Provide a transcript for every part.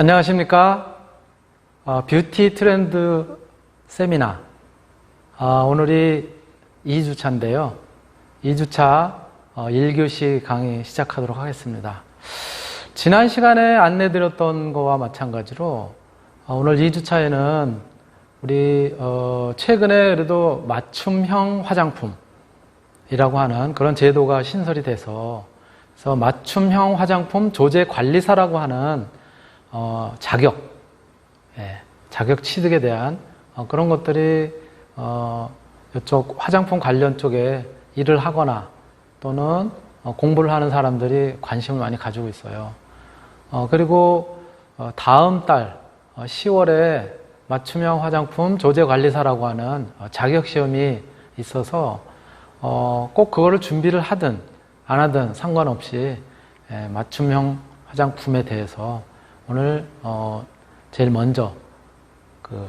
안녕하십니까. 뷰티 트렌드 세미나. 오늘이 2주차인데요. 2주차 1교시 강의 시작하도록 하겠습니다. 지난 시간에 안내드렸던 거와 마찬가지로 오늘 2주차에는 우리 최근에 그래도 맞춤형 화장품이라고 하는 그런 제도가 신설이 돼서 그래서 맞춤형 화장품 조제 관리사라고 하는 자격 취득에 대한 그런 것들이 이쪽 화장품 관련 쪽에 일을 하거나 또는 공부를 하는 사람들이 관심을 많이 가지고 있어요. 그리고 다음 달 10월에 맞춤형 화장품 조제 관리사라고 하는 자격 시험이 있어서 꼭 그거를 준비를 하든 안 하든 상관없이 맞춤형 화장품에 대해서 오늘 제일 먼저 그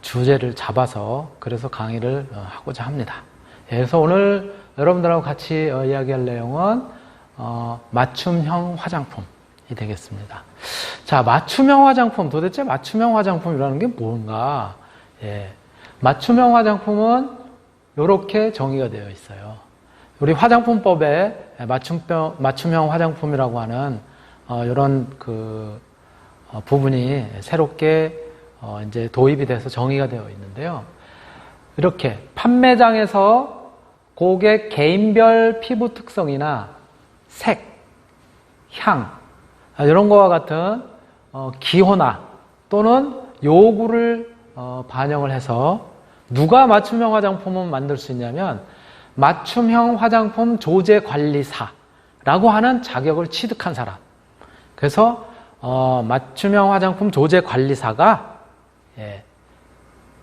주제를 잡아서 그래서 강의를 하고자 합니다. 그래서 오늘 여러분들하고 같이 이야기할 내용은 맞춤형 화장품이 되겠습니다. 자, 맞춤형 화장품, 도대체 맞춤형 화장품이라는 게 뭔가? 맞춤형 화장품은 이렇게 정의가 되어 있어요. 우리 화장품법에 맞춤형 화장품이라고 하는 이런 부분이 새롭게 이제 도입이 돼서 정의가 되어 있는데요. 이렇게 판매장에서 고객 개인별 피부 특성이나 색, 향 이런 거와 같은 기호나 또는 요구를 반영을 해서 누가 맞춤형 화장품을 만들 수 있냐면 맞춤형 화장품 조제 관리사라고 하는 자격을 취득한 사람. 그래서 맞춤형 화장품 조제 관리사가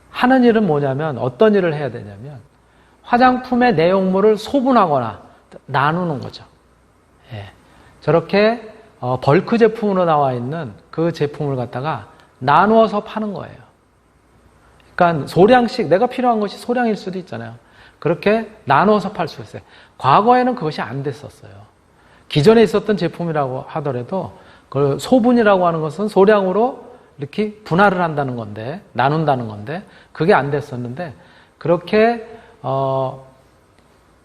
하는 일은 뭐냐면 어떤 일을 해야 되냐면 화장품의 내용물을 소분하거나 나누는 거죠. 저렇게 벌크 제품으로 나와 있는 그 제품을 갖다가 나누어서 파는 거예요. 그러니까 소량씩 내가 필요한 것이 소량일 수도 있잖아요. 그렇게 나누어서 팔 수 있어요. 과거에는 그것이 안 됐었어요. 기존에 있었던 제품이라고 하더라도 그 소분이라고 하는 것은 소량으로 이렇게 분할을 한다는 건데, 나눈다는 건데, 그게 안 됐었는데, 그렇게,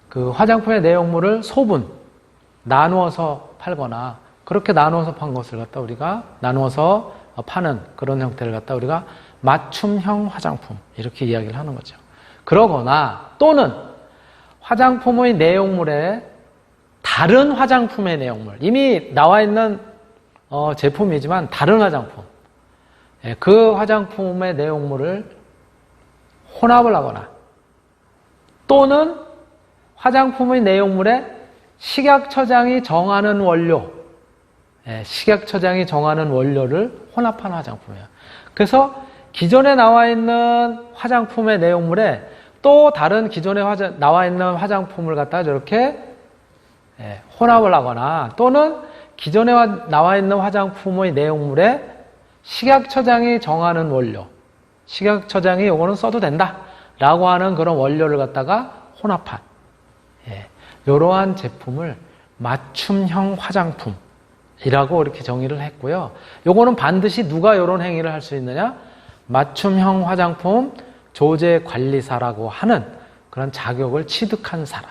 그 화장품의 내용물을 소분, 나누어서 팔거나, 그렇게 나누어서 판 것을 갖다 우리가 나누어서 파는 그런 형태를 갖다 우리가 맞춤형 화장품, 이렇게 이야기를 하는 거죠. 그러거나, 또는 화장품의 내용물에 다른 화장품의 내용물, 이미 나와 있는 제품이지만 다른 화장품, 그 화장품의 내용물을 혼합을 하거나 또는 화장품의 내용물에 식약처장이 정하는 원료, 식약처장이 정하는 원료를 혼합한 화장품이에요. 그래서 기존에 나와 있는 화장품의 내용물에 또 다른 기존에 나와 있는 화장품을 갖다가 저렇게 혼합을 하거나 또는 기존에 나와 있는 화장품의 내용물에 식약처장이 정하는 원료, 식약처장이 이거는 써도 된다 라고 하는 그런 원료를 갖다가 혼합한 이러한 제품을 맞춤형 화장품이라고 이렇게 정의를 했고요. 요거는 반드시 누가 이런 행위를 할 수 있느냐? 맞춤형 화장품 조제 관리사라고 하는 그런 자격을 취득한 사람.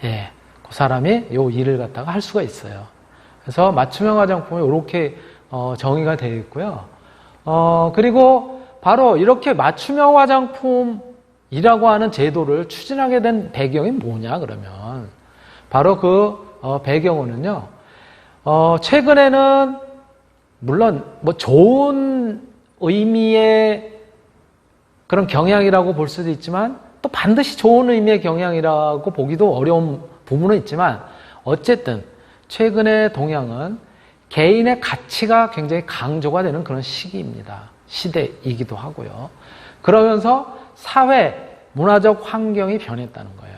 그 사람이 요 일을 갖다가 할 수가 있어요. 그래서 맞춤형 화장품이 이렇게 정의가 되어 있고요. 그리고 바로 이렇게 맞춤형 화장품이라고 하는 제도를 추진하게 된 배경이 뭐냐 그러면 바로 그 배경은요. 최근에는 물론 뭐 좋은 의미의 그런 경향이라고 볼 수도 있지만 또 반드시 좋은 의미의 경향이라고 보기도 어려운 부분은 있지만 어쨌든 최근의 동향은 개인의 가치가 굉장히 강조가 되는 그런 시기입니다. 시대이기도 하고요. 그러면서 사회, 문화적 환경이 변했다는 거예요.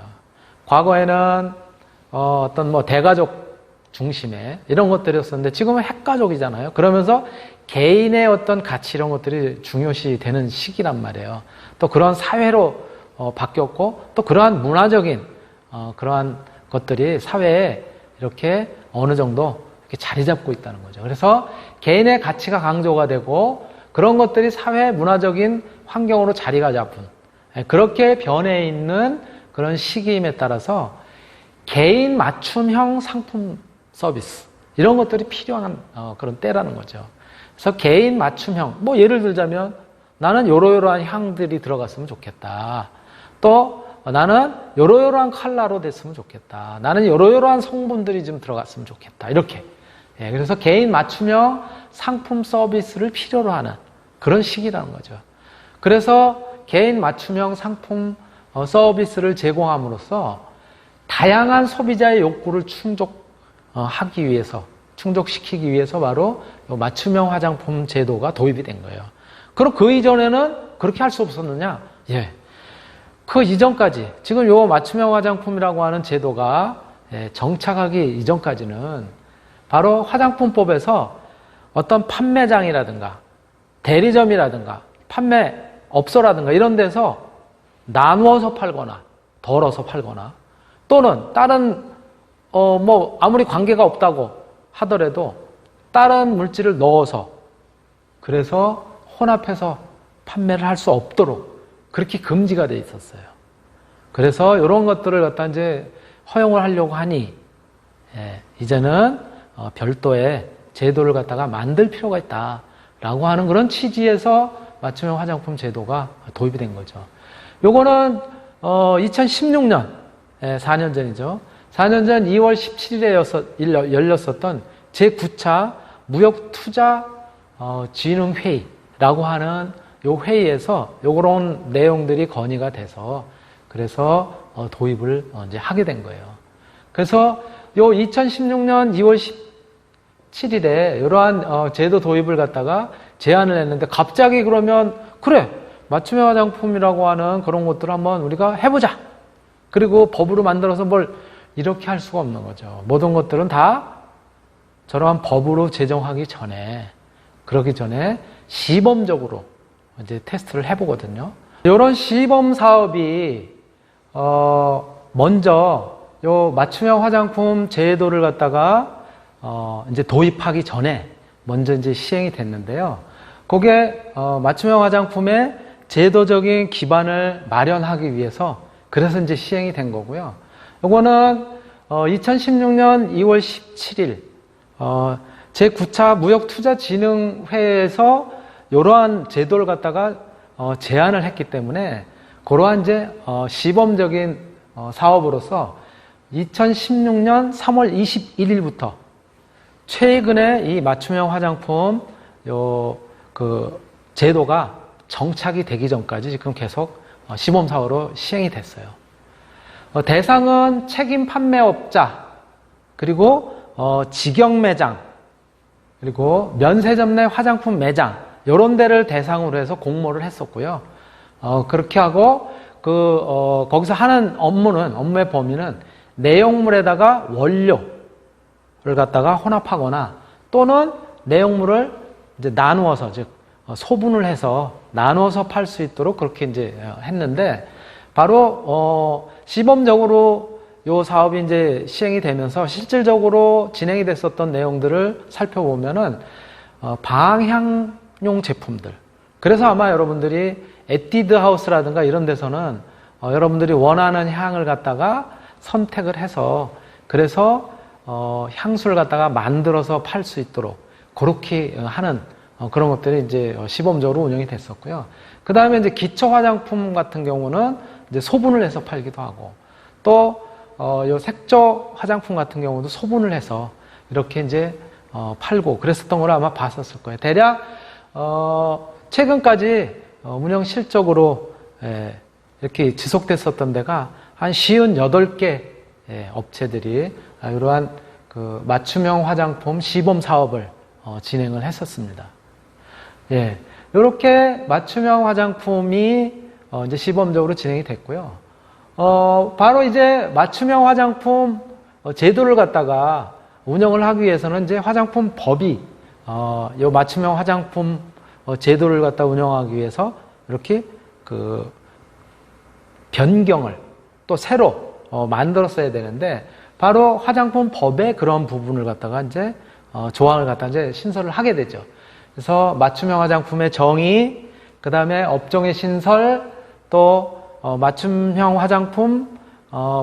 과거에는 어떤 뭐 대가족 중심의 이런 것들이었었는데 지금은 핵가족이잖아요. 그러면서 개인의 어떤 가치 이런 것들이 중요시 되는 시기란 말이에요. 또 그런 사회로 바뀌었고 또 그러한 문화적인 그러한 것들이 사회에 이렇게 어느 정도 이렇게 자리 잡고 있다는 거죠. 그래서 개인의 가치가 강조가 되고 그런 것들이 사회 문화적인 환경으로 자리가 잡은 그렇게 변해 있는 그런 시기임에 따라서 개인 맞춤형 상품 서비스 이런 것들이 필요한 그런 때라는 거죠. 그래서 개인 맞춤형 뭐 예를 들자면 나는 요러요러한 향들이 들어갔으면 좋겠다. 또 나는 요러요러한 컬러로 됐으면 좋겠다. 나는 요러요러한 성분들이 좀 들어갔으면 좋겠다. 이렇게. 그래서 개인 맞춤형 상품 서비스를 필요로 하는 그런 시기라는 거죠. 그래서 개인 맞춤형 상품 서비스를 제공함으로써 다양한 소비자의 욕구를 충족하기 위해서, 충족시키기 위해서 바로 맞춤형 화장품 제도가 도입이 된 거예요. 그럼 그 이전에는 그렇게 할 수 없었느냐? 예. 그 이전까지, 지금 요 맞춤형 화장품이라고 하는 제도가 정착하기 이전까지는 바로 화장품법에서 어떤 판매장이라든가 대리점이라든가 판매업소라든가 이런 데서 나누어서 팔거나 덜어서 팔거나 또는 다른 뭐 아무리 관계가 없다고 하더라도 다른 물질을 넣어서 그래서 혼합해서 판매를 할 수 없도록 그렇게 금지가 돼 있었어요. 그래서 이런 것들을 갖다 이제 허용을 하려고 하니 이제는 별도의 제도를 갖다가 만들 필요가 있다라고 하는 그런 취지에서 맞춤형 화장품 제도가 도입이 된 거죠. 요거는 2016년 4년 전이죠. 4년 전 2월 17일에 열렸었던 제9차 무역투자진흥회의라고 하는 요 회의에서 요런 내용들이 건의가 돼서 그래서 도입을 이제 하게 된 거예요. 그래서 요 2016년 2월 17일에 이러한 제도 도입을 갖다가 제안을 했는데 갑자기 그러면 그래 맞춤형 화장품이라고 하는 그런 것들을 한번 우리가 해보자. 그리고 법으로 만들어서 뭘 이렇게 할 수가 없는 거죠. 모든 것들은 다 저러한 법으로 제정하기 전에 그러기 전에 시범적으로 이제 테스트를 해보거든요. 이런 시범 사업이 먼저 요 맞춤형 화장품 제도를 갖다가 이제 도입하기 전에 먼저 이제 시행이 됐는데요. 그게 맞춤형 화장품의 제도적인 기반을 마련하기 위해서 그래서 이제 시행이 된 거고요. 요거는 2016년 2월 17일 제9차 무역투자진흥회에서 이러한 제도를 갖다가 제안을 했기 때문에 그러한 이제 시범적인 사업으로서 2016년 3월 21일부터 최근에 이 맞춤형 화장품 그 제도가 정착이 되기 전까지 지금 계속 시범 사업으로 시행이 됐어요. 대상은 책임 판매업자 그리고 직영 매장 그리고 면세점 내 화장품 매장 이런 데를 대상으로 해서 공모를 했었고요. 그렇게 하고 거기서 하는 업무의 범위는 내용물에다가 원료를 갖다가 혼합하거나 또는 내용물을 이제 나누어서 즉 소분을 해서 나누어서 팔 수 있도록 그렇게 이제 했는데 바로 시범적으로 요 사업이 이제 시행이 되면서 실질적으로 진행이 됐었던 내용들을 살펴보면은 방향용 제품들. 그래서 아마 여러분들이 에뛰드 하우스라든가 이런 데서는 여러분들이 원하는 향을 갖다가 선택을 해서 그래서 향수를 갖다가 만들어서 팔 수 있도록 그렇게 하는 그런 것들이 이제 시범적으로 운영이 됐었고요. 그 다음에 이제 기초 화장품 같은 경우는 이제 소분을 해서 팔기도 하고 또 요 색조 화장품 같은 경우도 소분을 해서 이렇게 이제 팔고 그랬었던 걸 아마 봤었을 거예요. 대략 최근까지 운영 실적으로 이렇게 지속됐었던 데가 한 58개 업체들이 이러한 그 맞춤형 화장품 시범 사업을 진행을 했었습니다. 예, 이렇게 맞춤형 화장품이 이제 시범적으로 진행이 됐고요. 바로 이제 맞춤형 화장품 제도를 갖다가 운영을 하기 위해서는 이제 화장품 법이 요 맞춤형 화장품 제도를 갖다 운영하기 위해서 이렇게 그 변경을 또 새로 만들었어야 되는데 바로 화장품 법의 그런 부분을 갖다가 이제 조항을 갖다 이제 신설을 하게 되죠. 그래서 맞춤형 화장품의 정의, 그 다음에 업종의 신설, 또 맞춤형 화장품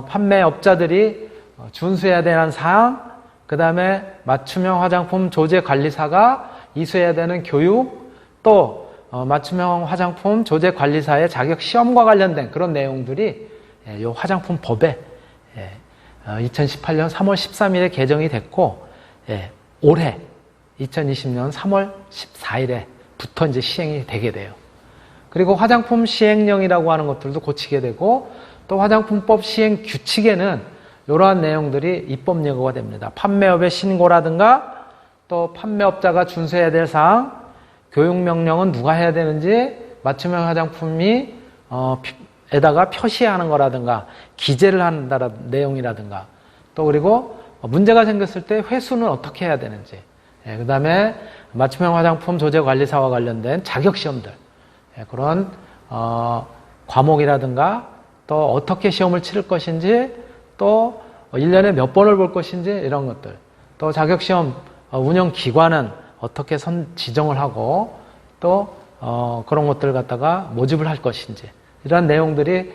판매업자들이 준수해야 되는 사항, 그 다음에 맞춤형 화장품 조제 관리사가 이수해야 되는 교육, 또 맞춤형 화장품 조제 관리사의 자격 시험과 관련된 그런 내용들이 이 화장품법에 2018년 3월 13일에 개정이 됐고, 올해 2020년 3월 14일에부터 이제 시행이 되게 돼요. 그리고 화장품 시행령이라고 하는 것들도 고치게 되고, 또 화장품법 시행 규칙에는 이러한 내용들이 입법 예고가 됩니다. 판매업의 신고라든가, 또 판매업자가 준수해야 될 사항, 교육명령은 누가 해야 되는지, 맞춤형 화장품이 에다가 표시하는 거라든가, 기재를 한다는 내용이라든가, 또 그리고 문제가 생겼을 때 회수는 어떻게 해야 되는지, 그 다음에 맞춤형 화장품 조제관리사와 관련된 자격시험들, 그런 과목이라든가, 또 어떻게 시험을 치를 것인지, 또 1년에 몇 번을 볼 것인지, 이런 것들, 또 자격시험 운영기관은 어떻게 지정을 하고, 또 그런 것들을 갖다가 모집을 할 것인지, 이러한 내용들이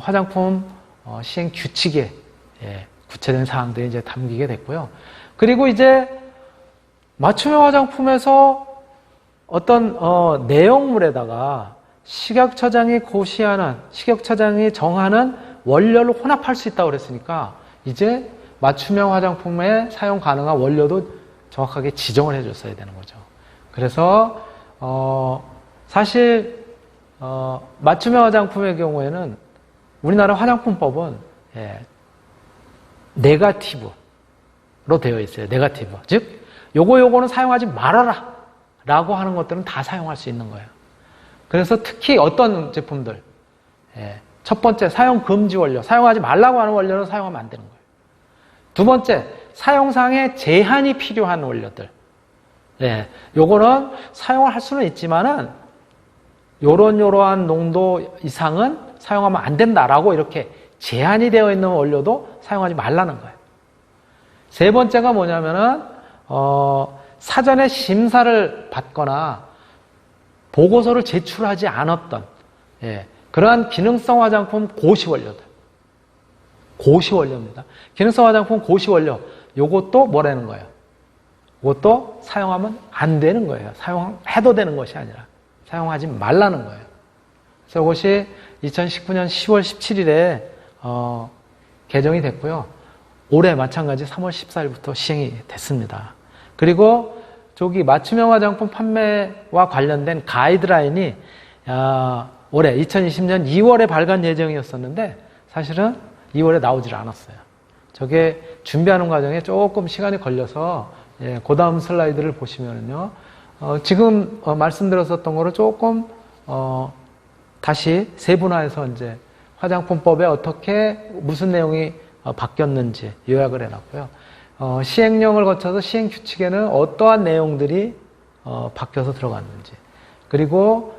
화장품 시행 규칙에 구체된 사항들이 이제 담기게 됐고요. 그리고 이제 맞춤형 화장품에서 어떤 내용물에다가 식약처장이 고시하는, 식약처장이 정하는 원료를 혼합할 수 있다고 그랬으니까 이제 맞춤형 화장품에 사용 가능한 원료도 정확하게 지정을 해줬어야 되는 거죠. 그래서 사실 맞춤형 화장품의 경우에는 우리나라 화장품법은 네거티브로 되어 있어요. 네거티브. 즉 요거는 사용하지 말아라 라고 하는 것들은 다 사용할 수 있는 거예요. 그래서 특히 어떤 제품들, 첫 번째 사용 금지 원료, 사용하지 말라고 하는 원료는 사용하면 안 되는 거예요. 두 번째, 사용상에 제한이 필요한 원료들, 요거는 사용을 할 수는 있지만은 요러한 농도 이상은 사용하면 안 된다라고 이렇게 제한이 되어 있는 원료도 사용하지 말라는 거예요. 세 번째가 뭐냐면은 사전에 심사를 받거나 보고서를 제출하지 않았던 그러한 기능성 화장품 고시원료들, 고시원료입니다. 기능성 화장품 고시원료, 요것도 뭐라는 거예요? 이것도 사용하면 안 되는 거예요. 사용해도 되는 것이 아니라 사용하지 말라는 거예요. 그래서 이것이 2019년 10월 17일에 개정이 됐고요. 올해 마찬가지 3월 14일부터 시행이 됐습니다. 그리고 저기 맞춤형 화장품 판매와 관련된 가이드라인이 올해 2020년 2월에 발간 예정이었었는데 사실은 2월에 나오질 않았어요. 저게 준비하는 과정에 조금 시간이 걸려서 그 다음 슬라이드를 보시면요. 지금 말씀드렸었던 거를 조금 다시 세분화해서 이제 화장품법에 어떻게 무슨 내용이 바뀌었는지 요약을 해놨고요. 시행령을 거쳐서 시행 규칙에는 어떠한 내용들이 바뀌어서 들어갔는지, 그리고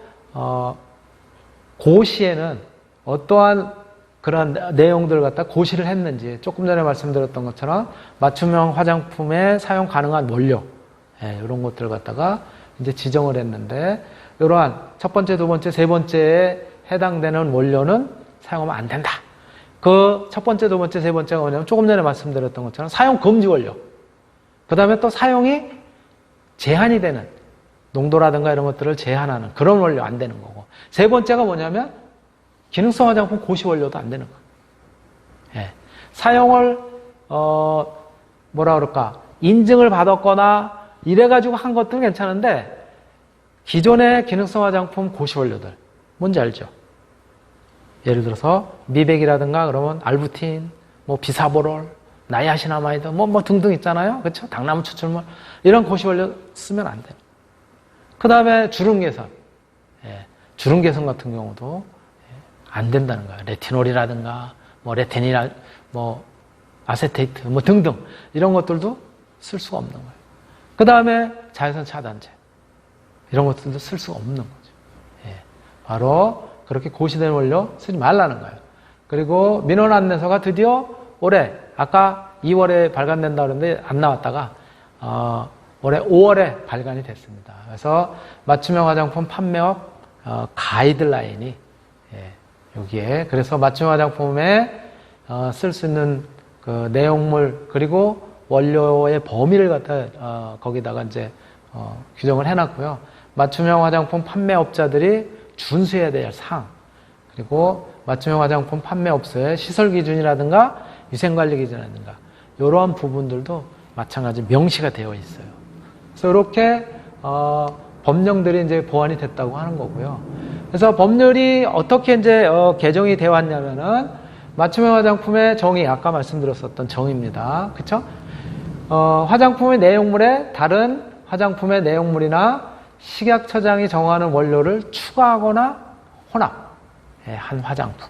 고시에는 어떠한 그런 내용들을 갖다 고시를 했는지, 조금 전에 말씀드렸던 것처럼 맞춤형 화장품에 사용 가능한 원료, 이런 것들을 갖다가 이제 지정을 했는데, 이러한 첫 번째, 두 번째, 세 번째에 해당되는 원료는 사용하면 안 된다. 그 첫 번째, 두 번째, 세 번째가 뭐냐면 조금 전에 말씀드렸던 것처럼 사용 금지 원료, 그 다음에 또 사용이 제한이 되는 농도라든가 이런 것들을 제한하는 그런 원료 안 되는 거고, 세 번째가 뭐냐면 기능성 화장품 고시 원료도 안 되는 거예요. 사용을 뭐라 그럴까, 인증을 받았거나 이래가지고 한 것들은 괜찮은데 기존의 기능성 화장품 고시 원료들 뭔지 알죠? 예를 들어서 미백이라든가 그러면 알부틴, 뭐 비사보롤, 나이아신아마이드 뭐 등등 있잖아요. 그렇죠? 당나무 추출물 이런 고시 원료 쓰면 안 돼요. 그 다음에 주름 개선, 주름 개선 같은 경우도 안 된다는 거예요. 레티놀이라든가 뭐 레테니라, 뭐 아세테이트 뭐 등등 이런 것들도 쓸 수가 없는 거예요. 그 다음에 자외선 차단제 이런 것들도 쓸 수가 없는 거죠. 바로 그렇게 고시된 원료 쓰지 말라는 거예요. 그리고 민원 안내서가 드디어 올해 아까 2월에 발간된다 그러는데 안 나왔다가 올해 5월에 발간이 됐습니다. 그래서 맞춤형 화장품 판매업 가이드라인이 여기에 그래서 맞춤형 화장품에 쓸 수 있는 그 내용물 그리고 원료의 범위를 갖다 거기다가 이제 규정을 해놨고요. 맞춤형 화장품 판매업자들이 준수해야 될 사항 그리고 맞춤형 화장품 판매업소의 시설 기준이라든가 위생관리 기준이라든가 이러한 부분들도 마찬가지 명시가 되어 있어요. 그래서 이렇게 법령들이 이제 보완이 됐다고 하는 거고요. 그래서 법률이 어떻게 이제 개정이 되어 왔냐면은 맞춤형 화장품의 정의 아까 말씀드렸었던 정의입니다. 그렇죠? 화장품의 내용물에 다른 화장품의 내용물이나 식약처장이 정하는 원료를 추가하거나 혼합한 화장품.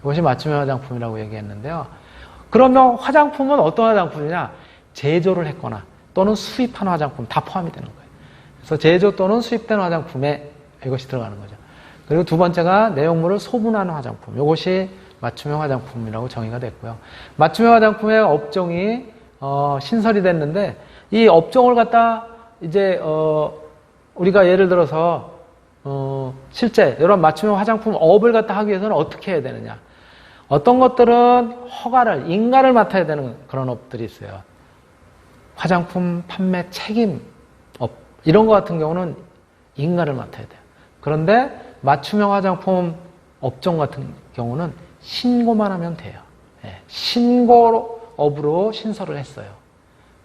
이것이 맞춤형 화장품이라고 얘기했는데요. 그러면 화장품은 어떤 화장품이냐? 제조를 했거나 또는 수입한 화장품 다 포함이 되는 거예요. 그래서 제조 또는 수입된 화장품에 이것이 들어가는 거죠. 그리고 두 번째가 내용물을 소분하는 화장품. 이것이 맞춤형 화장품이라고 정의가 됐고요. 맞춤형 화장품의 업종이 신설이 됐는데 이 업종을 갖다 이제 우리가 예를 들어서 실제 이런 맞춤형 화장품 업을 갖다 하기 위해서는 어떻게 해야 되느냐? 어떤 것들은 허가를 인가를 맡아야 되는 그런 업들이 있어요. 화장품 판매 책임업 이런 것 같은 경우는 인가를 맡아야 돼요. 그런데 맞춤형 화장품 업종 같은 경우는 신고만 하면 돼요. 신고업으로 신설을 했어요.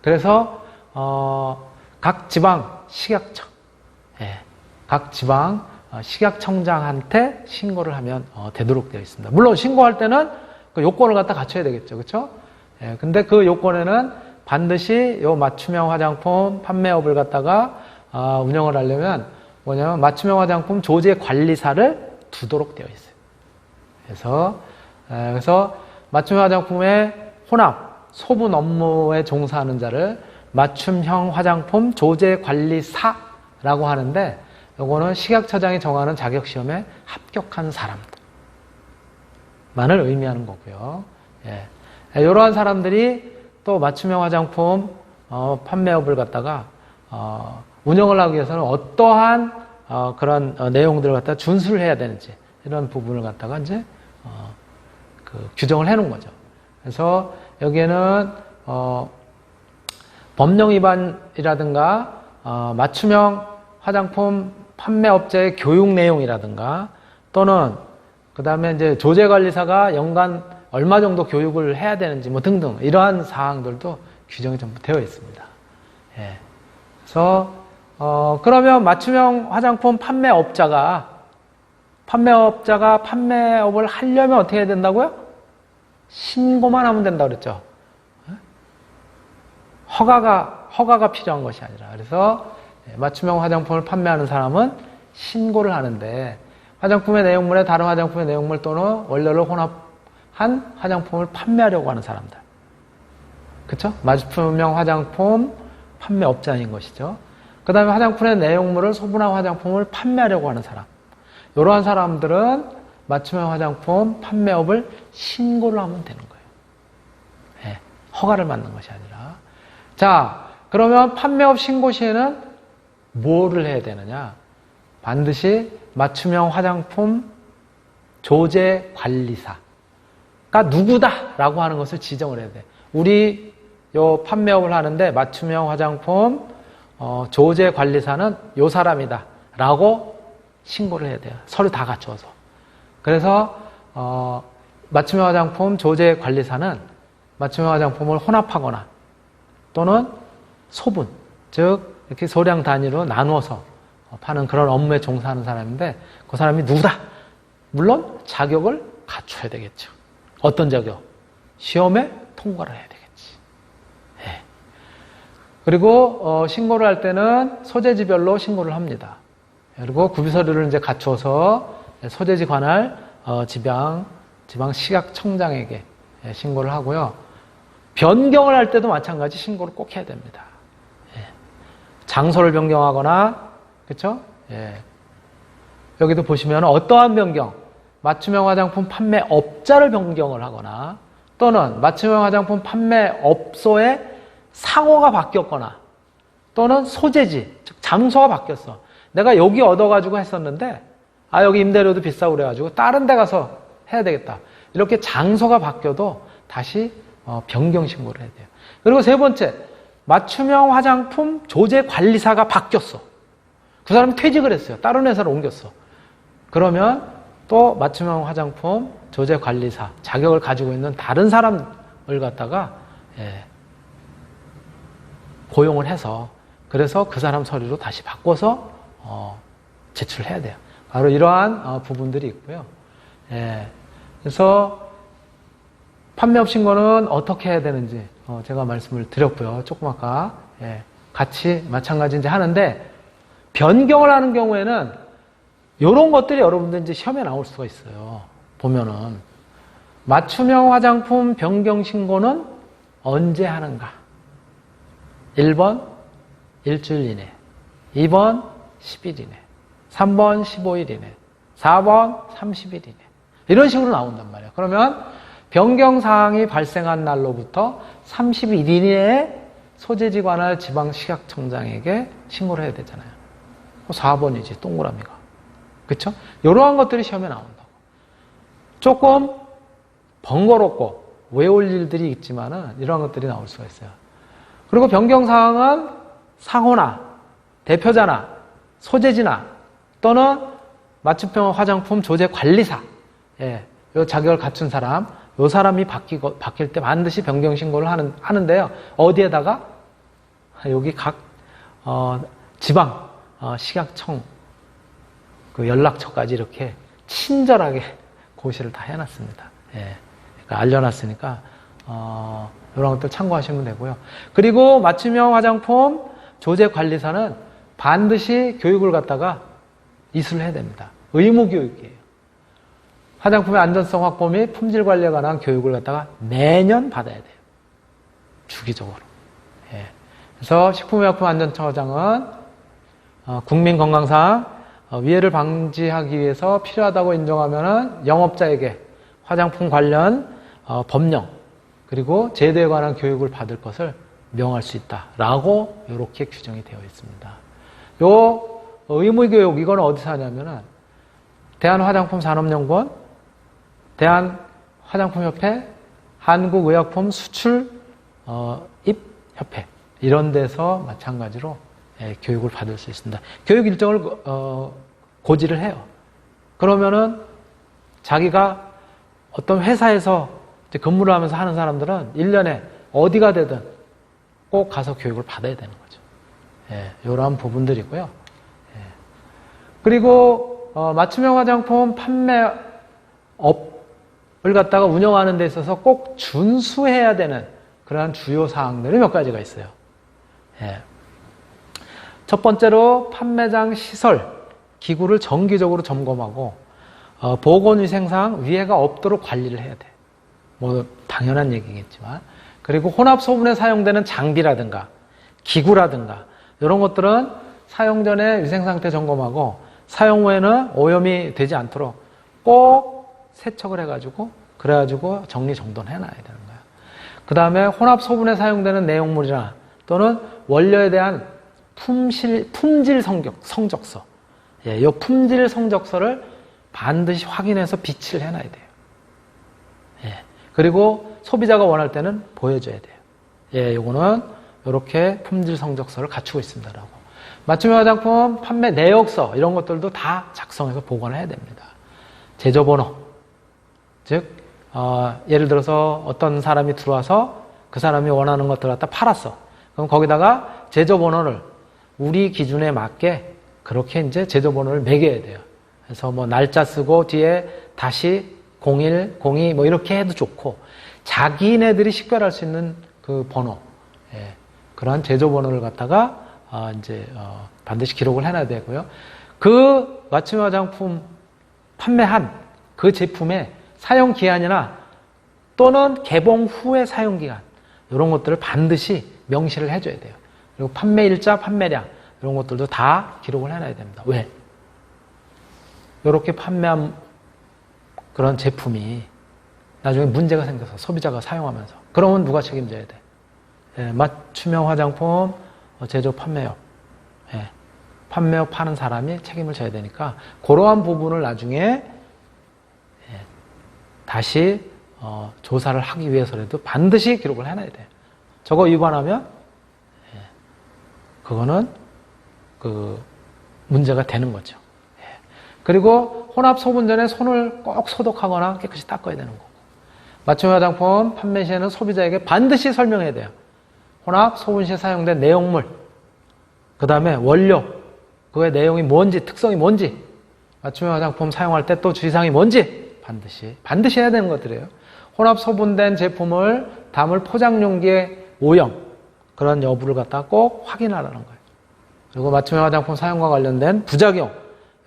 그래서 각 지방 식약청, 각 지방 식약청장한테 신고를 하면 되도록 되어 있습니다. 물론 신고할 때는 그 요건을 갖다 갖춰야 되겠죠, 그렇죠? 근데 그 요건에는 반드시 요 맞춤형 화장품 판매업을 갖다가 운영을 하려면 뭐냐면 맞춤형 화장품 조제 관리사를 두도록 되어 있어요. 그래서 맞춤형 화장품의 혼합, 소분 업무에 종사하는 자를 맞춤형 화장품 조제 관리사라고 하는데 요거는 식약처장이 정하는 자격시험에 합격한 사람만을 의미하는 거고요. 이러한 사람들이 또 맞춤형 화장품 판매업을 갖다가 운영을 하기 위해서는 어떠한 그런 내용들을 갖다 준수를 해야 되는지 이런 부분을 갖다가 이제 그 규정을 해놓은 거죠. 그래서 여기에는 법령 위반이라든가 맞춤형 화장품 판매업자의 교육 내용이라든가 또는 그 다음에 이제 조제관리사가 연간 얼마 정도 교육을 해야 되는지 뭐 등등 이러한 사항들도 규정이 전부 되어 있습니다. 그래서 그러면 맞춤형 화장품 판매업자가 판매업을 하려면 어떻게 해야 된다고요? 신고만 하면 된다고 그랬죠. 허가가 필요한 것이 아니라. 그래서 맞춤형 화장품을 판매하는 사람은 신고를 하는데 화장품의 내용물에 다른 화장품의 내용물 또는 원료를 혼합한 화장품을 판매하려고 하는 사람들. 그렇죠? 맞춤형 화장품 판매업자인 것이죠. 그 다음에 화장품의 내용물을 소분한 화장품을 판매하려고 하는 사람. 이러한 사람들은 맞춤형 화장품 판매업을 신고를 하면 되는 거예요. 허가를 받는 것이 아니라. 자, 그러면 판매업 신고 시에는 뭐를 해야 되느냐? 반드시 맞춤형 화장품 조제 관리사가 누구다라고 하는 것을 지정을 해야 돼. 우리 요 판매업을 하는데 맞춤형 화장품 조제 관리사는 요 사람이다라고 신고를 해야 돼요. 서류 다 갖춰서. 그래서 맞춤형 화장품 조제 관리사는 맞춤형 화장품을 혼합하거나 또는 소분, 즉 이렇게 소량 단위로 나누어서 파는 그런 업무에 종사하는 사람인데 그 사람이 누구다? 물론 자격을 갖춰야 되겠죠. 어떤 자격? 시험에 통과를 해야 되겠지. 그리고 신고를 할 때는 소재지별로 신고를 합니다. 그리고 구비서류를 이제 갖춰서 소재지 관할 지방 식약청장에게 신고를 하고요. 변경을 할 때도 마찬가지 신고를 꼭 해야 됩니다. 장소를 변경하거나, 그렇죠? 여기도 보시면 어떠한 변경, 맞춤형 화장품 판매업자를 변경을 하거나 또는 맞춤형 화장품 판매업소의 상호가 바뀌었거나 또는 소재지, 즉 장소가 바뀌었어. 내가 여기 얻어가지고 했었는데 여기 임대료도 비싸고 그래가지고 다른 데 가서 해야 되겠다. 이렇게 장소가 바뀌어도 다시 변경 신고를 해야 돼요. 그리고 세 번째, 맞춤형 화장품 조제 관리사가 바뀌었어. 그 사람이 퇴직을 했어요. 다른 회사로 옮겼어. 그러면 또 맞춤형 화장품 조제 관리사 자격을 가지고 있는 다른 사람을 갖다가 고용을 해서 그래서 그 사람 서류로 다시 바꿔서 제출해야 돼요. 바로 이러한 부분들이 있고요. 그래서 판매업 신고는 어떻게 해야 되는지 제가 말씀을 드렸고요. 조금 아까 같이 마찬가지인지 하는데 변경을 하는 경우에는 이런 것들이 여러분들 이제 시험에 나올 수가 있어요. 보면은 맞춤형 화장품 변경 신고는 언제 하는가? 1번 일주일 이내, 2번 10일 이내, 3번 15일 이내, 4번 30일 이내. 이런 식으로 나온단 말이에요. 그러면 변경사항이 발생한 날로부터 30일 이내에 소재지 관할 지방식약청장에게 신고를 해야 되잖아요. 4번이지, 동그라미가. 그쵸? 이러한 것들이 시험에 나온다고. 조금 번거롭고 외울 일들이 있지만은 이러한 것들이 나올 수가 있어요. 그리고 변경사항은 상호나 대표자나 소재지나 또는 맞춤형 화장품 조제 관리사, 요 자격을 갖춘 사람, 요 사람이 바뀔 때 반드시 변경 신고를 하는데요. 어디에다가? 여기 각 지방 식약청 그 연락처까지 이렇게 친절하게 고시를 다 해놨습니다. 그러니까 알려놨으니까 이런 것들 참고하시면 되고요. 그리고 맞춤형 화장품 조제 관리사는 반드시 교육을 갖다가 이수를 해야 됩니다. 의무 교육이에요. 화장품의 안전성 확보 및 품질 관리에 관한 교육을 갖다가 매년 받아야 돼요. 주기적으로. 그래서 식품의약품안전처장은 국민건강상 위해를 방지하기 위해서 필요하다고 인정하면 영업자에게 화장품 관련 법령 그리고 제도에 관한 교육을 받을 것을 명할 수 있다라고 이렇게 규정이 되어 있습니다. 요 의무교육 이거는 어디서 하냐면은 대한화장품산업연구원, 대한화장품협회, 한국의약품 수출입협회 이런 데서 마찬가지로 교육을 받을 수 있습니다. 교육 일정을 고지를 해요. 그러면은 자기가 어떤 회사에서 근무를 하면서 하는 사람들은 1년에 어디가 되든 꼭 가서 교육을 받아야 되는 거죠. 이러한 부분들이고요. 그리고 맞춤형 화장품 판매업을 갖다가 운영하는 데 있어서 꼭 준수해야 되는 그러한 주요 사항들이 몇 가지가 있어요. 첫 번째로 판매장 시설, 기구를 정기적으로 점검하고 보건위생상 위해가 없도록 관리를 해야 돼. 뭐 당연한 얘기겠지만 그리고 혼합 소분에 사용되는 장비라든가 기구라든가 이런 것들은 사용 전에 위생상태 점검하고 사용 후에는 오염이 되지 않도록 꼭 세척을 해가지고 그래가지고 정리정돈 해놔야 되는 거야. 그 다음에 혼합 소분에 사용되는 내용물이나 또는 원료에 대한 품질 성적서, 이 품질 성적서를 반드시 확인해서 비치를 해놔야 돼요. 그리고 소비자가 원할 때는 보여줘야 돼요. 요거는 이렇게 품질 성적서를 갖추고 있습니다라고. 맞춤형 화장품 판매 내역서 이런 것들도 다 작성해서 보관을 해야 됩니다. 제조번호, 즉 예를 들어서 어떤 사람이 들어와서 그 사람이 원하는 것들을 갖다 팔았어. 그럼 거기다가 제조번호를 우리 기준에 맞게 그렇게 이제 제조번호를 매겨야 돼요. 그래서 뭐 날짜 쓰고 뒤에 다시 01, 02 뭐 이렇게 해도 좋고 자기네들이 식별할 수 있는 그 번호, 그러한 제조번호를 갖다가 이제 반드시 기록을 해놔야 되고요. 그 맞춤 화장품 판매한 그 제품의 사용 기한이나 또는 개봉 후의 사용 기간 이런 것들을 반드시 명시를 해줘야 돼요. 그리고 판매 일자, 판매량 이런 것들도 다 기록을 해놔야 됩니다. 왜? 이렇게 판매한 그런 제품이 나중에 문제가 생겨서 소비자가 사용하면서 그러면 누가 책임져야 돼? 맞춤형 화장품 제조 판매업, 예, 판매업 파는 사람이 책임을 져야 되니까 그러한 부분을 나중에 예, 다시 조사를 하기 위해서라도 반드시 기록을 해놔야 돼요. 저거 위반하면 예, 그거는 그 문제가 되는 거죠. 예. 그리고 혼합 소분 전에 손을 꼭 소독하거나 깨끗이 닦아야 되는 거고, 맞춤 화장품 판매 시에는 소비자에게 반드시 설명해야 돼요. 혼합 소분 시에 사용된 내용물, 그 다음에 원료, 그의 내용이 뭔지, 특성이 뭔지, 맞춤 화장품 사용할 때 또 주의사항이 뭔지 반드시 해야 되는 것들이에요. 혼합 소분된 제품을 담을 포장 용기의 오염, 그런 여부를 갖다 꼭 확인하라는 거예요. 그리고 맞춤 화장품 사용과 관련된 부작용,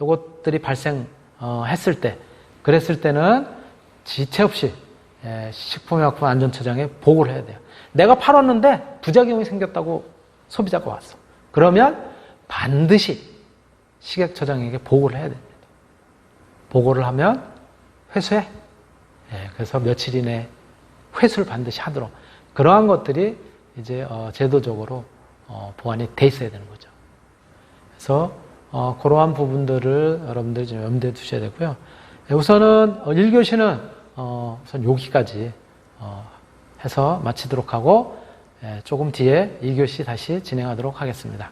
이것들이 발생했을 때, 그랬을 때는 지체 없이 식품의약품안전처장에 보고를 해야 돼요. 내가 팔았는데 부작용이 생겼다고 소비자가 왔어. 그러면 반드시 식약처장에게 보고를 해야 됩니다. 보고를 하면 회수해. 그래서 며칠 이내 회수를 반드시 하도록, 그러한 것들이 이제 제도적으로 보완이 돼 있어야 되는 거죠. 그래서 그러한 부분들을 여러분들이 좀 염두에 두셔야 되고요. 우선은 1교시는 우선 여기까지 해서 마치도록 하고, 조금 뒤에 2교시 다시 진행하도록 하겠습니다.